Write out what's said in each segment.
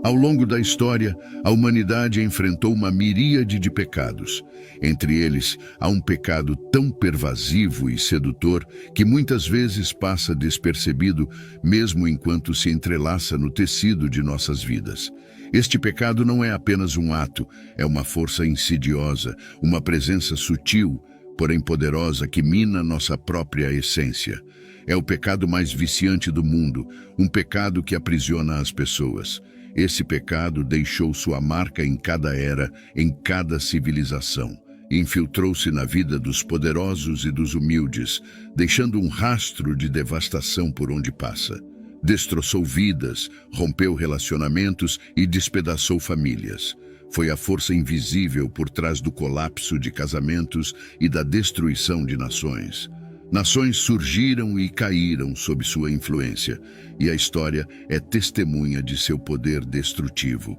Ao longo da história, a humanidade enfrentou uma miríade de pecados. Entre eles, há um pecado tão pervasivo e sedutor que muitas vezes passa despercebido, mesmo enquanto se entrelaça no tecido de nossas vidas. Este pecado não é apenas um ato, é uma força insidiosa, uma presença sutil, porém poderosa, que mina nossa própria essência. É o pecado mais viciante do mundo, um pecado que aprisiona as pessoas. Esse pecado deixou sua marca em cada era, em cada civilização. Infiltrou-se na vida dos poderosos e dos humildes, deixando um rastro de devastação por onde passa. Destroçou vidas, rompeu relacionamentos e despedaçou famílias. Foi a força invisível por trás do colapso de casamentos e da destruição de nações. Nações surgiram e caíram sob sua influência, e a história é testemunha de seu poder destrutivo.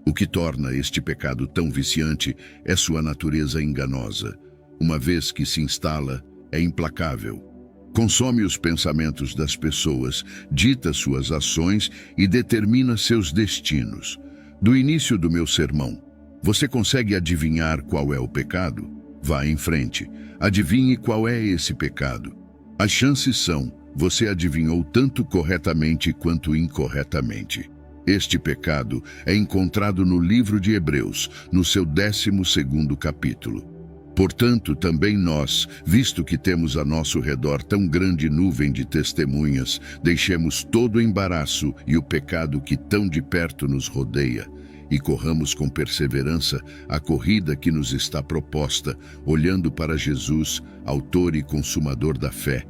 O que torna este pecado tão viciante é sua natureza enganosa. Uma vez que se instala, é implacável. Consome os pensamentos das pessoas, dita suas ações e determina seus destinos. Do início do meu sermão, você consegue adivinhar qual é o pecado? Vá em frente. Adivinhe qual é esse pecado. As chances são, você adivinhou tanto corretamente quanto incorretamente. Este pecado é encontrado no livro de Hebreus, no seu 12º capítulo. Portanto, também nós, visto que temos a nosso redor tão grande nuvem de testemunhas, deixemos todo o embaraço e o pecado que tão de perto nos rodeia, e corramos com perseverança a corrida que nos está proposta, olhando para Jesus, autor e consumador da fé,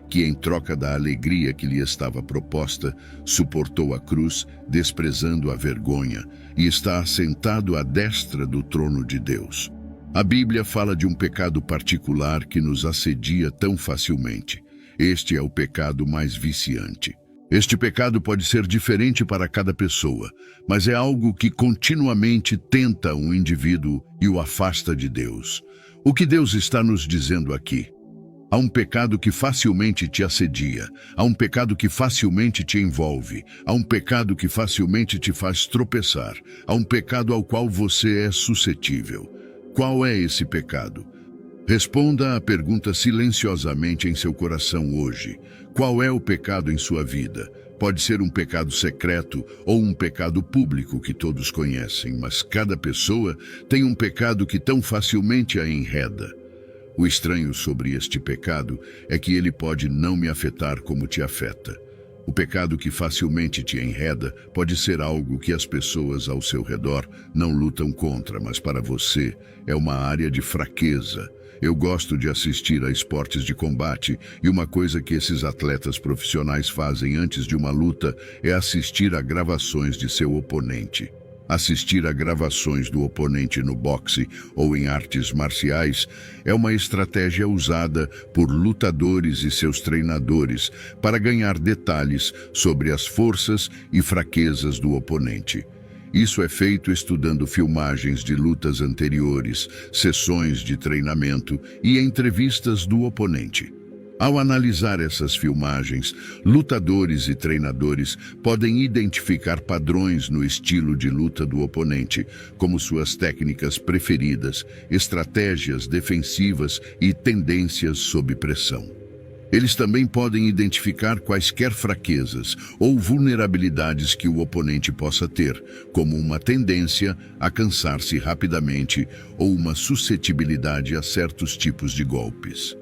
que em troca da alegria que lhe estava proposta, suportou a cruz, desprezando a vergonha, e está assentado à destra do trono de Deus. A Bíblia fala de um pecado particular que nos assedia tão facilmente. Este é o pecado mais viciante. Este pecado pode ser diferente para cada pessoa, mas é algo que continuamente tenta um indivíduo e o afasta de Deus. O que Deus está nos dizendo aqui? Há um pecado que facilmente te assedia, há um pecado que facilmente te envolve, há um pecado que facilmente te faz tropeçar, há um pecado ao qual você é suscetível. Qual é esse pecado? Responda a pergunta silenciosamente em seu coração hoje. Qual é o pecado em sua vida? Pode ser um pecado secreto ou um pecado público que todos conhecem, mas cada pessoa tem um pecado que tão facilmente a enreda. O estranho sobre este pecado é que ele pode não me afetar como te afeta. O pecado que facilmente te enreda pode ser algo que as pessoas ao seu redor não lutam contra, mas para você é uma área de fraqueza. Eu gosto de assistir a esportes de combate e uma coisa que esses atletas profissionais fazem antes de uma luta é assistir a gravações de seu oponente. Assistir a gravações do oponente no boxe ou em artes marciais é uma estratégia usada por lutadores e seus treinadores para ganhar detalhes sobre as forças e fraquezas do oponente. Isso é feito estudando filmagens de lutas anteriores, sessões de treinamento e entrevistas do oponente. Ao analisar essas filmagens, lutadores e treinadores podem identificar padrões no estilo de luta do oponente, como suas técnicas preferidas, estratégias defensivas e tendências sob pressão. Eles também podem identificar quaisquer fraquezas ou vulnerabilidades que o oponente possa ter, como uma tendência a cansar-se rapidamente ou uma suscetibilidade a certos tipos de golpes.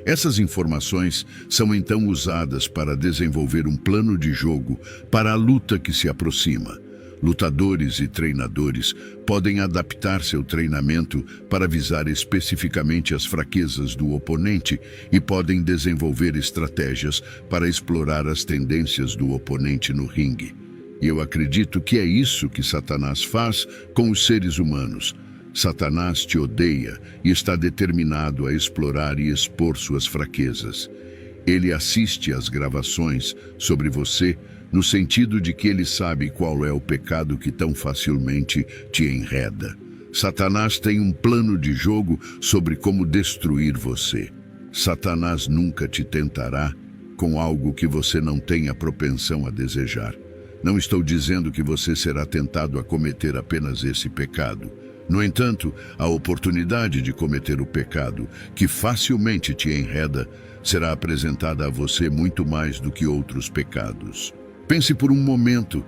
Essas informações são então usadas para desenvolver um plano de jogo para a luta que se aproxima. Lutadores e treinadores podem adaptar seu treinamento para visar especificamente as fraquezas do oponente e podem desenvolver estratégias para explorar as tendências do oponente no ringue. E eu acredito que é isso que Satanás faz com os seres humanos. Satanás te odeia e está determinado a explorar e expor suas fraquezas. Ele assiste às gravações sobre você no sentido de que ele sabe qual é o pecado que tão facilmente te enreda. Satanás tem um plano de jogo sobre como destruir você. Satanás nunca te tentará com algo que você não tenha propensão a desejar. Não estou dizendo que você será tentado a cometer apenas esse pecado. No entanto, a oportunidade de cometer o pecado, que facilmente te enreda, será apresentada a você muito mais do que outros pecados. Pense por um momento,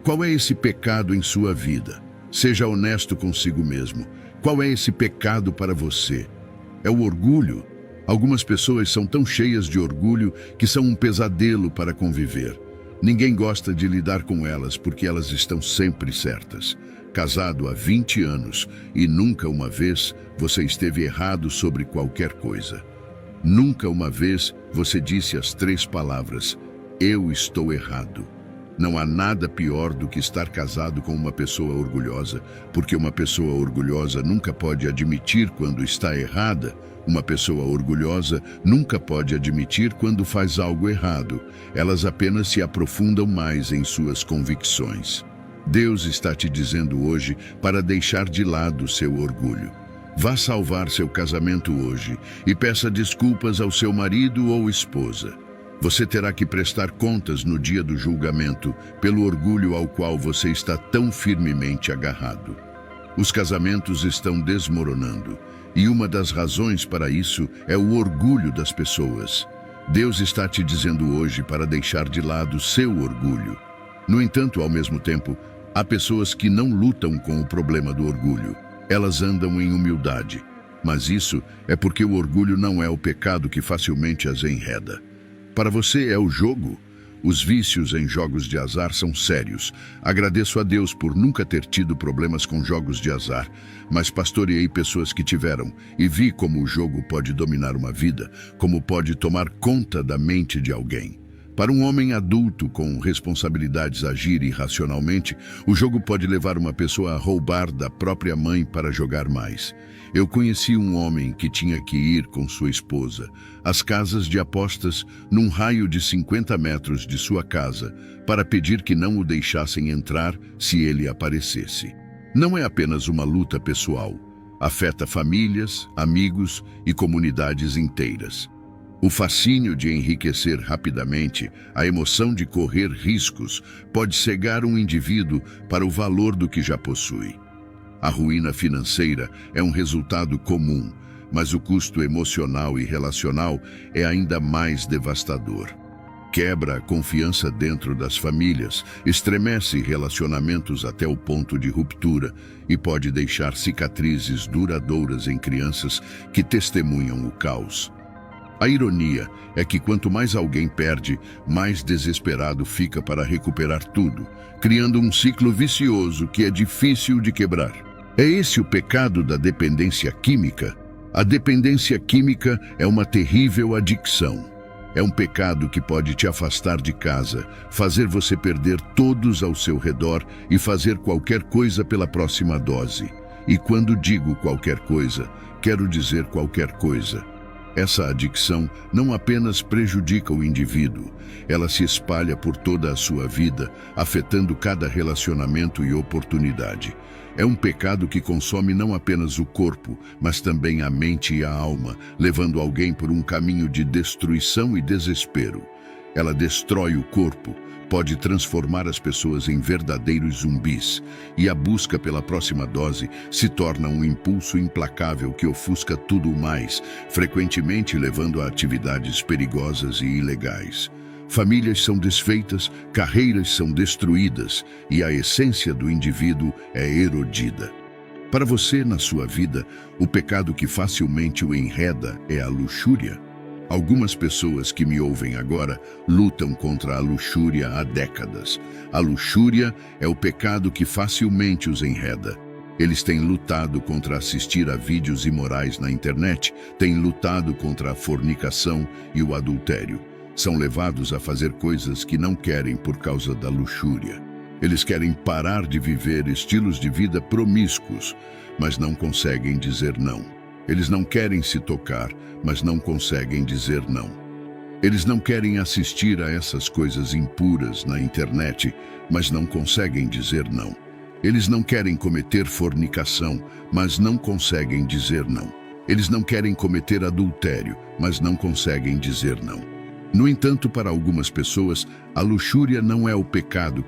qual é esse pecado em sua vida? Seja honesto consigo mesmo. Qual é esse pecado para você? É o orgulho? Algumas pessoas são tão cheias de orgulho que são um pesadelo para conviver. Ninguém gosta de lidar com elas porque elas estão sempre certas. Casado há 20 anos e nunca uma vez você esteve errado sobre qualquer coisa. Nunca uma vez você disse as 3 palavras: eu estou errado. Não há nada pior do que estar casado com uma pessoa orgulhosa, porque uma pessoa orgulhosa nunca pode admitir quando está errada. Uma pessoa orgulhosa nunca pode admitir quando faz algo errado. Elas apenas se aprofundam mais em suas convicções. Deus está te dizendo hoje para deixar de lado seu orgulho. Vá salvar seu casamento hoje e peça desculpas ao seu marido ou esposa. Você terá que prestar contas no dia do julgamento pelo orgulho ao qual você está tão firmemente agarrado. Os casamentos estão desmoronando, e uma das razões para isso é o orgulho das pessoas. Deus está te dizendo hoje para deixar de lado seu orgulho. No entanto, ao mesmo tempo, há pessoas que não lutam com o problema do orgulho. Elas andam em humildade, mas isso é porque o orgulho não é o pecado que facilmente as enreda. Para você é o jogo? Os vícios em jogos de azar são sérios. Agradeço a Deus por nunca ter tido problemas com jogos de azar, mas pastoreei pessoas que tiveram e vi como o jogo pode dominar uma vida, como pode tomar conta da mente de alguém. Para um homem adulto com responsabilidades agir irracionalmente, o jogo pode levar uma pessoa a roubar da própria mãe para jogar mais. Eu conheci um homem que tinha que ir com sua esposa às casas de apostas num raio de 50 metros de sua casa para pedir que não o deixassem entrar se ele aparecesse. Não é apenas uma luta pessoal. Afeta famílias, amigos e comunidades inteiras. O fascínio de enriquecer rapidamente, a emoção de correr riscos, pode cegar um indivíduo para o valor do que já possui. A ruína financeira é um resultado comum, mas o custo emocional e relacional é ainda mais devastador. Quebra a confiança dentro das famílias, estremece relacionamentos até o ponto de ruptura e pode deixar cicatrizes duradouras em crianças que testemunham o caos. A ironia é que quanto mais alguém perde, mais desesperado fica para recuperar tudo, criando um ciclo vicioso que é difícil de quebrar. É esse o pecado da dependência química? A dependência química é uma terrível adicção. É um pecado que pode te afastar de casa, fazer você perder todos ao seu redor e fazer qualquer coisa pela próxima dose. E quando digo qualquer coisa, quero dizer qualquer coisa. Essa adicção não apenas prejudica o indivíduo, ela se espalha por toda a sua vida, afetando cada relacionamento e oportunidade. É um pecado que consome não apenas o corpo, mas também a mente e a alma, levando alguém por um caminho de destruição e desespero. Ela destrói o corpo, pode transformar as pessoas em verdadeiros zumbis, e a busca pela próxima dose se torna um impulso implacável que ofusca tudo mais, frequentemente levando a atividades perigosas e ilegais. Famílias são desfeitas, carreiras são destruídas e a essência do indivíduo é erodida. Para você, na sua vida, o pecado que facilmente o enreda é a luxúria. Algumas pessoas que me ouvem agora lutam contra a luxúria há décadas. A luxúria é o pecado que facilmente os enreda. Eles têm lutado contra assistir a vídeos imorais na internet, têm lutado contra a fornicação e o adultério. São levados a fazer coisas que não querem por causa da luxúria. Eles querem parar de viver estilos de vida promíscuos, mas não conseguem dizer não. Eles não querem se tocar, mas não conseguem dizer não. Eles não querem assistir a essas coisas impuras na internet, mas não conseguem dizer não. Eles não querem cometer fornicação, mas não conseguem dizer não. Eles não querem cometer adultério, mas não conseguem dizer não. No entanto, para algumas pessoas, a luxúria não é o pecado que